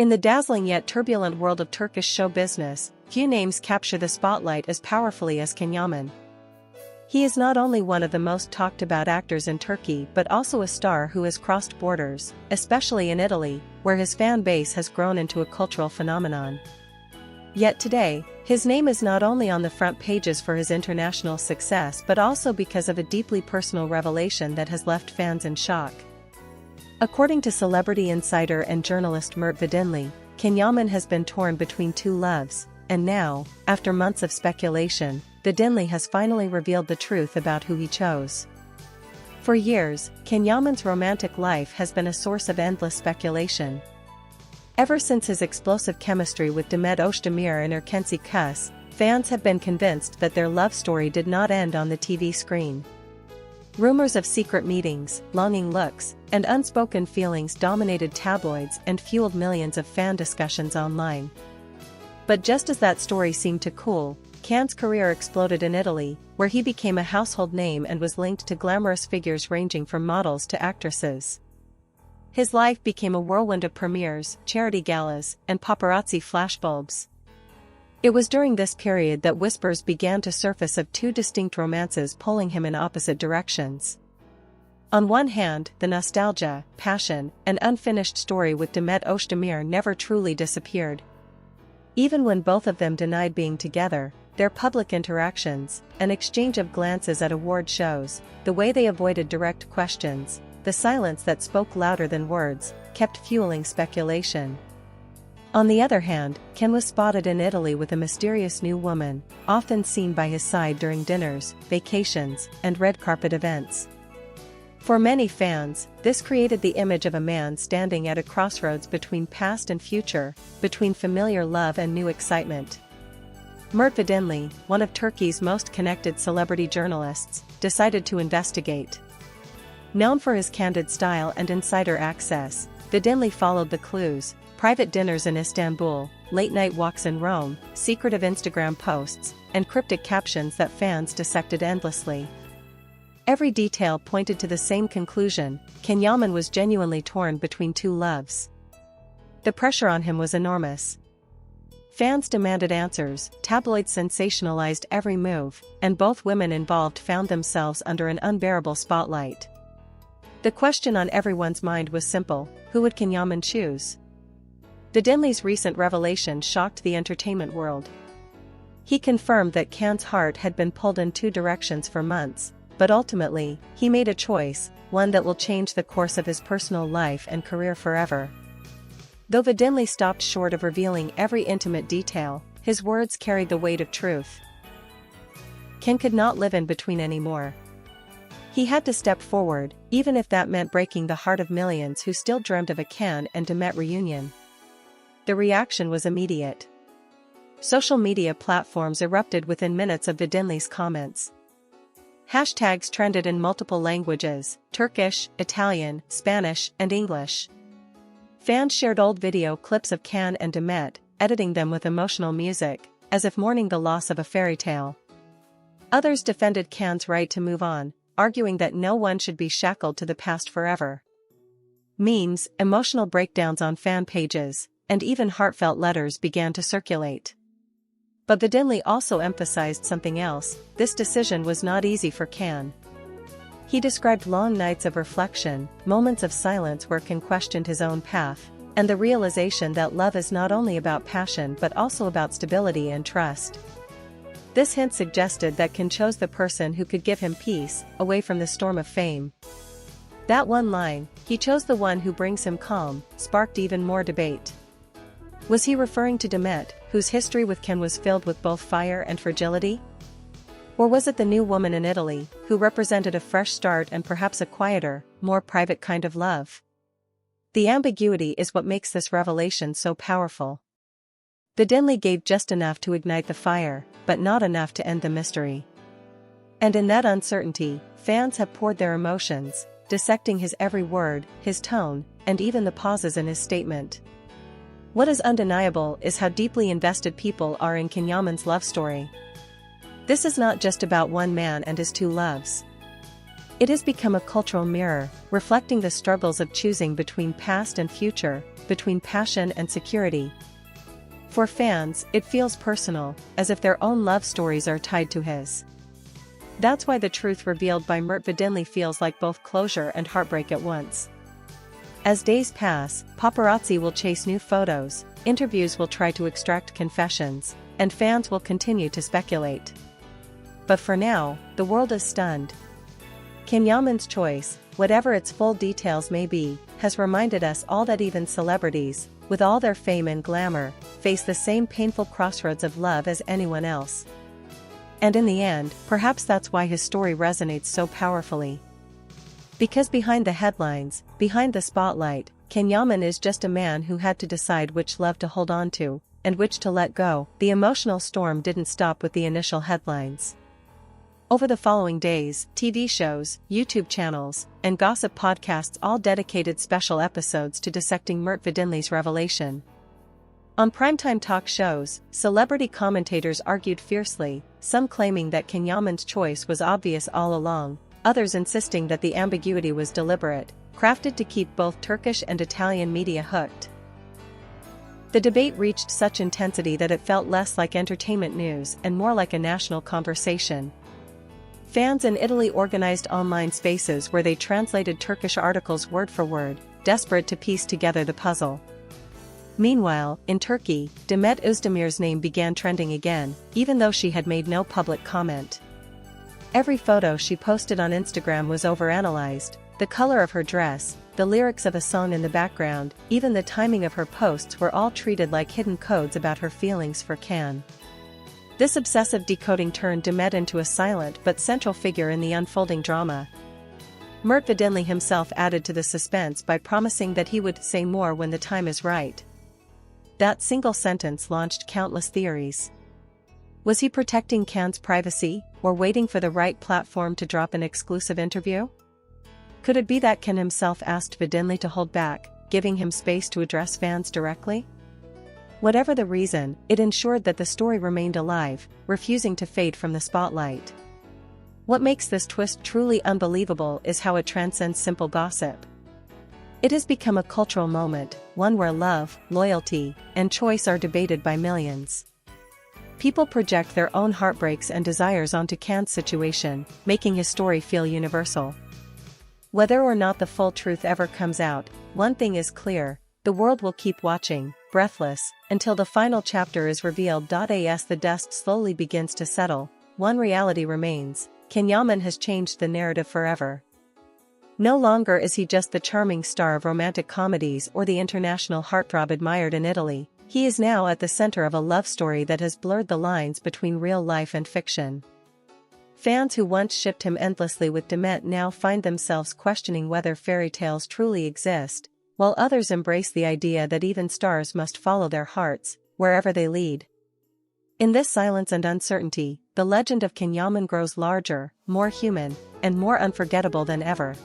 In the dazzling yet turbulent world of Turkish show business, few names capture the spotlight as powerfully as Yaman. He is not only one of the most talked about actors in Turkey but also a star who has crossed borders, especially in Italy, where his fan base has grown into a cultural phenomenon. Yet today, his name is not only on the front pages for his international success but also because of a deeply personal revelation that has left fans in shock. According to celebrity insider and journalist Mert Vidinli, Yaman has been torn between two loves, and now, after months of speculation, Vidinli has finally revealed the truth about who he chose. For years, Yaman's romantic life has been a source of endless speculation. Ever since his explosive chemistry with Demet Özdemir in Erkenci Kuş, fans have been convinced that their love story did not end on the TV screen. Rumors of secret meetings, longing looks, and unspoken feelings dominated tabloids and fueled millions of fan discussions online. But just as that story seemed to cool, Can's career exploded in Italy, where he became a household name and was linked to glamorous figures ranging from models to actresses. His life became a whirlwind of premieres, charity galas, and paparazzi flashbulbs. It was during this period that whispers began to surface of two distinct romances pulling him in opposite directions. On one hand, the nostalgia, passion, and unfinished story with Demet Özdemir never truly disappeared. Even when both of them denied being together, their public interactions, an exchange of glances at award shows, the way they avoided direct questions, the silence that spoke louder than words, kept fueling speculation. On the other hand, Can was spotted in Italy with a mysterious new woman, often seen by his side during dinners, vacations, and red carpet events. For many fans, this created the image of a man standing at a crossroads between past and future, between familiar love and new excitement. Mert Vidinli, one of Turkey's most connected celebrity journalists, decided to investigate. Known for his candid style and insider access, Vidinli followed the clues: private dinners in Istanbul, late-night walks in Rome, secretive Instagram posts, and cryptic captions that fans dissected endlessly. Every detail pointed to the same conclusion: Yaman was genuinely torn between two loves. The pressure on him was enormous. Fans demanded answers, tabloids sensationalized every move, and both women involved found themselves under an unbearable spotlight. The question on everyone's mind was simple: who would Yaman choose? Vidinli's recent revelation shocked the entertainment world. He confirmed that Can's heart had been pulled in two directions for months, but ultimately, he made a choice, one that will change the course of his personal life and career forever. Though Vidinli stopped short of revealing every intimate detail, his words carried the weight of truth. Can could not live in between anymore. He had to step forward, even if that meant breaking the heart of millions who still dreamt of a Can and Demet reunion. The reaction was immediate. Social media platforms erupted within minutes of Vidinli's comments. Hashtags trended in multiple languages: Turkish, Italian, Spanish, and English. Fans shared old video clips of Can and Demet, editing them with emotional music, as if mourning the loss of a fairy tale. Others defended Can's right to move on, arguing that no one should be shackled to the past forever. Memes, emotional breakdowns on fan pages, and even heartfelt letters began to circulate. But Vidinli also emphasized something else: this decision was not easy for Can. He described long nights of reflection, moments of silence where Can questioned his own path, and the realization that love is not only about passion but also about stability and trust. This hint suggested that Can chose the person who could give him peace, away from the storm of fame. That one line, "He chose the one who brings him calm," sparked even more debate. Was he referring to Demet, whose history with Can was filled with both fire and fragility? Or was it the new woman in Italy, who represented a fresh start and perhaps a quieter, more private kind of love? The ambiguity is what makes this revelation so powerful. Vidinli gave just enough to ignite the fire, but not enough to end the mystery. And in that uncertainty, fans have poured their emotions, dissecting his every word, his tone, and even the pauses in his statement. What is undeniable is how deeply invested people are in Yaman's love story. This is not just about one man and his two loves. It has become a cultural mirror, reflecting the struggles of choosing between past and future, between passion and security. For fans, it feels personal, as if their own love stories are tied to his. That's why the truth revealed by Mert Vidinli feels like both closure and heartbreak at once. As days pass, paparazzi will chase new photos, interviews will try to extract confessions, and fans will continue to speculate. But for now, the world is stunned. Yaman's choice, whatever its full details may be, has reminded us all that even celebrities, with all their fame and glamour, face the same painful crossroads of love as anyone else. And in the end, perhaps that's why his story resonates so powerfully. Because behind the headlines, behind the spotlight, Yaman is just a man who had to decide which love to hold on to, and which to let go. The emotional storm didn't stop with the initial headlines. Over the following days, TV shows, YouTube channels, and gossip podcasts all dedicated special episodes to dissecting Mert Vidinli's revelation. On primetime talk shows, celebrity commentators argued fiercely, some claiming that Yaman's choice was obvious all along, others insisting that the ambiguity was deliberate, crafted to keep both Turkish and Italian media hooked. The debate reached such intensity that it felt less like entertainment news and more like a national conversation. Fans in Italy organized online spaces where they translated Turkish articles word for word, desperate to piece together the puzzle. Meanwhile, in Turkey, Demet Özdemir's name began trending again, even though she had made no public comment. Every photo she posted on Instagram was overanalyzed, the color of her dress, the lyrics of a song in the background, even the timing of her posts were all treated like hidden codes about her feelings for Can. This obsessive decoding turned Demet into a silent but central figure in the unfolding drama. Mert Vidinli himself added to the suspense by promising that he would say more when the time is right. That single sentence launched countless theories. Was he protecting Can's privacy, or waiting for the right platform to drop an exclusive interview? Could it be that Can himself asked Vidinli to hold back, giving him space to address fans directly? Whatever the reason, it ensured that the story remained alive, refusing to fade from the spotlight. What makes this twist truly unbelievable is how it transcends simple gossip. It has become a cultural moment, one where love, loyalty, and choice are debated by millions. People project their own heartbreaks and desires onto Can's situation, making his story feel universal. Whether or not the full truth ever comes out, one thing is clear: the world will keep watching, breathless, until the final chapter is revealed. As the dust slowly begins to settle, one reality remains: Yaman has changed the narrative forever. No longer is he just the charming star of romantic comedies or the international heartthrob admired in Italy. He is now at the center of a love story that has blurred the lines between real life and fiction. Fans who once shipped him endlessly with Demet now find themselves questioning whether fairy tales truly exist, while others embrace the idea that even stars must follow their hearts, wherever they lead. In this silence and uncertainty, the legend of Yaman grows larger, more human, and more unforgettable than ever.